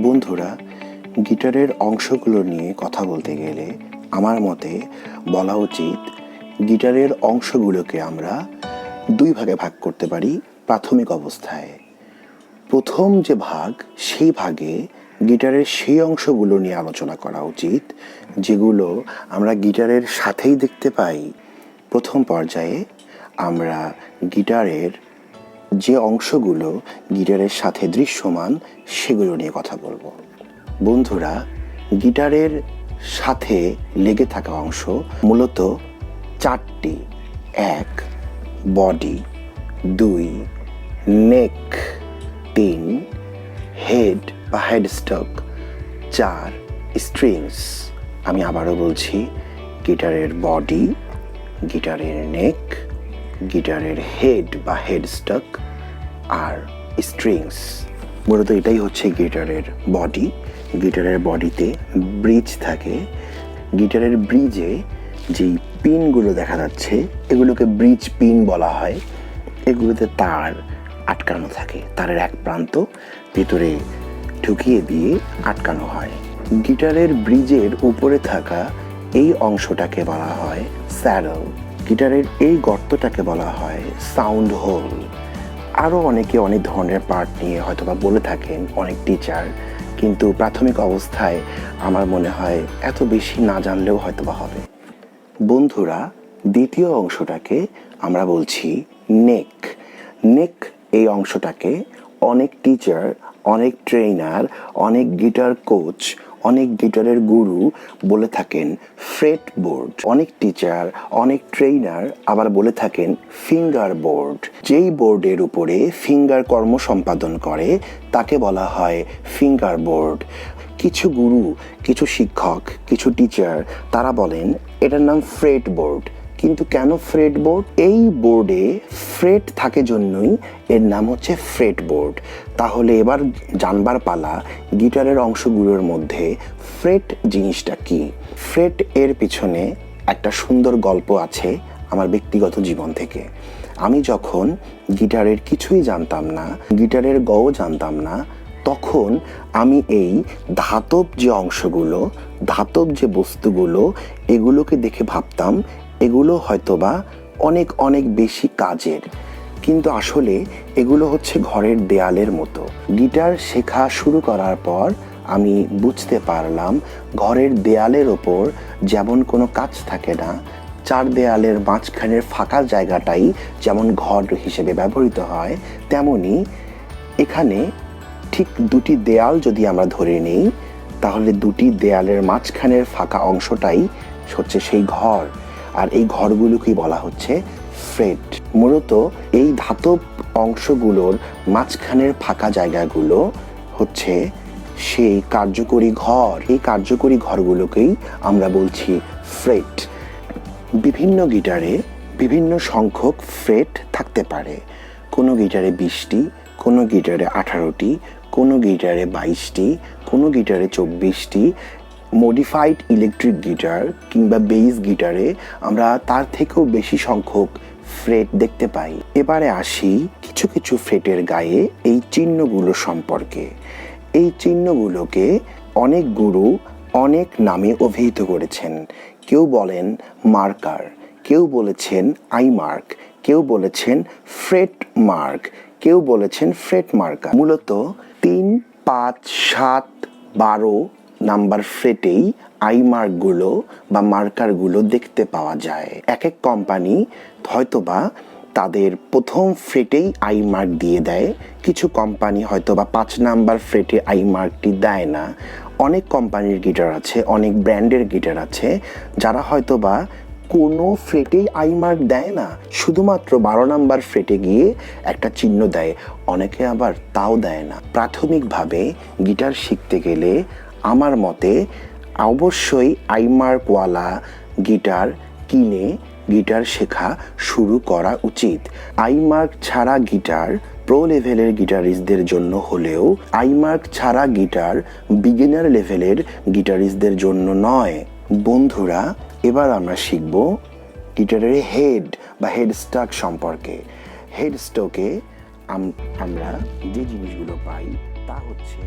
বন্ধুরা, গিটারের অংশগুলো নিয়ে কথা বলতে গেলে আমার মতে বলা উচিত গিটারের অংশগুলোকে আমরা দুই ভাগে ভাগ করতে পারি প্রাথমিক অবস্থায়। প্রথম যে ভাগ, সেই ভাগে গিটারের সেই অংশগুলো নিয়ে আলোচনা করা উচিত যেগুলো আমরা গিটারের সাথেই দেখতে পাই। প্রথম পর্যায়ে আমরা গিটারের যে অংশগুলো গিটারের সাথে দৃশ্যমান সেগুলো নিয়ে কথা বলবো। বন্ধুরা, গিটারের সাথে লেগে থাকা অংশ মূলত চারটি। 1 বডি, 2 নেক, 3 হেড বা হেডস্টক, 4 স্ট্রিংস। আমি আবারও বলছি, গিটারের বডি, গিটারের নেক, গিটারের হেড বা হেডস্টক আর স্ট্রিংস। মূলত এটাই হচ্ছে গিটারের বডি। গিটারের বডিতে ব্রিজ থাকে। গিটারের ব্রিজে যেই পিনগুলো দেখা যাচ্ছে এগুলোকে ব্রিজ পিন বলা হয়। এগুলোতে তার আটকানো থাকে, তারের এক প্রান্ত ভেতরে ঢুকিয়ে দিয়ে আটকানো হয়। গিটারের ব্রিজের উপরে থাকা এই অংশটাকে বলা হয় স্যাডল। গিটারের এই গর্তটাকে বলা হয় সাউন্ড হোল। আরও অনেকে অনেক ধরনের পার্ট নিয়ে হয়তোবা বলে থাকেন, অনেক টিচার, কিন্তু প্রাথমিক অবস্থায় আমার মনে হয় এত বেশি না জানলেও হয়তোবা হবে। বন্ধুরা, দ্বিতীয় অংশটাকে আমরা বলছি নেক। নেক এই অংশটাকে অনেক টিচার, অনেক ট্রেনার, অনেক গিটার কোচ, অনেক গিটারের গুরু বলে থাকেন ফ্রেট বোর্ড। অনেক টিচার, অনেক ট্রেনার আবার বলে থাকেন ফিঙ্গার বোর্ড। যেই বোর্ডের উপরে ফিঙ্গার কর্ম সম্পাদন করে তাকে বলা হয় ফিঙ্গার বোর্ড। কিছু গুরু, কিছু শিক্ষক, কিছু টিচার তারা বলেন এটার নাম ফ্রেট বোর্ড। কিন্তু কেন ফ্রেট বোর্ড? এই বোর্ডে ফ্রেট থাকে জন্যই এর নাম হচ্ছে ফ্রেট বোর্ড। তাহলে এবার জানবার পালা গিটারের অংশগুলোর মধ্যে ফ্রেট জিনিসটা কি। ফ্রেট এর পিছনে একটা সুন্দর গল্প আছে আমার ব্যক্তিগত জীবন থেকে। আমি যখন গিটারের কিছুই জানতাম না, গিটারের গও জানতাম না, তখন আমি এই ধাতব যে অংশগুলো, ধাতব যে বস্তুগুলো, এগুলোকে দেখে ভাবতাম এগুলো হয়তোবা অনেক অনেক বেশি কাজের, কিন্তু আসলে এগুলো হচ্ছে ঘরের দেয়ালের মতো। গিটার শেখা শুরু করার পর আমি বুঝতে পারলাম ঘরের দেয়ালের ওপর যেমন কোনো কাজ থাকে না, চার দেয়ালের মাঝখানের ফাঁকা জায়গাটাই যেমন ঘর হিসেবে ব্যবহৃত হয়, তেমনি এখানে ঠিক দুটি দেয়াল যদি আমরা ধরে নিই, তাহলে দুটি দেয়ালের মাঝখানের ফাঁকা অংশটাই হচ্ছে সেই ঘর। আর এই ঘরগুলোকেই বলা হচ্ছে ফ্রেট। মূলত এই ধাতব অংশগুলোর মাঝখানের ফাঁকা জায়গাগুলো হচ্ছে সেই কার্যকরী ঘর। এই কার্যকরী ঘরগুলোকেই আমরা বলছি ফ্রেট। বিভিন্ন গিটারে বিভিন্ন সংখ্যক ফ্রেট থাকতে পারে। কোনো গিটারে 20টি, কোনো গিটারে 18টি, কোনো গিটারে 22টি, কোনো গিটারে 24টি। মডিফাইড ইলেকট্রিক গিটার কিংবা বেস গিটারে আমরা তার থেকেও বেশি সংখ্যক ফ্রেট দেখতে পাই। এবারে আসি কিছু কিছু ফ্রেটের গায়ে এই চিহ্নগুলো সম্পর্কে। এই চিহ্নগুলোকে অনেক গুরু অনেক নামে অভিহিত করেছেন। কেউ বলেন মার্কার, কেউ বলেছেন আই মার্ক, কেউ বলেছেন ফ্রেট মার্ক, কেউ বলেছেন ফ্রেট মার্কার। মূলত 3, 5, 7, 12 নাম্বার ফ্রেটেই আই মার্কগুলো বা মার্কারগুলো দেখতে পাওয়া যায়। এক এক কোম্পানি হয়তোবা তাদের প্রথম ফ্রেটেই আই মার্ক দিয়ে দেয়, কিছু কোম্পানি হয়তোবা 5 নাম্বার ফ্রেটে আই মার্কটি দেয় না। অনেক কোম্পানির গিটার আছে, অনেক ব্র্যান্ডের গিটার আছে যারা হয়তোবা কোনো ফ্রেটেই আই মার্ক দেয় না, শুধুমাত্র 12 নাম্বার ফ্রেটে গিয়ে একটা চিহ্ন দেয়। অনেকে আবার তাও দেয় না। প্রাথমিকভাবে গিটার শিখতে গেলে আমার মতে অবশ্যই আই মার্কওয়ালা গিটার কিনে গিটার শেখা শুরু করা উচিত। আই মার্ক ছাড়া গিটার প্রো লেভেলের গিটারিস্টদের জন্য হলেও আই মার্ক ছাড়া গিটার বিগিনার লেভেলের গিটারিস্টদের জন্য নয়। বন্ধুরা, এবার আমরা শিখব গিটারের হেড বা হেডস্টক সম্পর্কে। হেডস্টকে আমরা যে জিনিসগুলো পাই তা হচ্ছে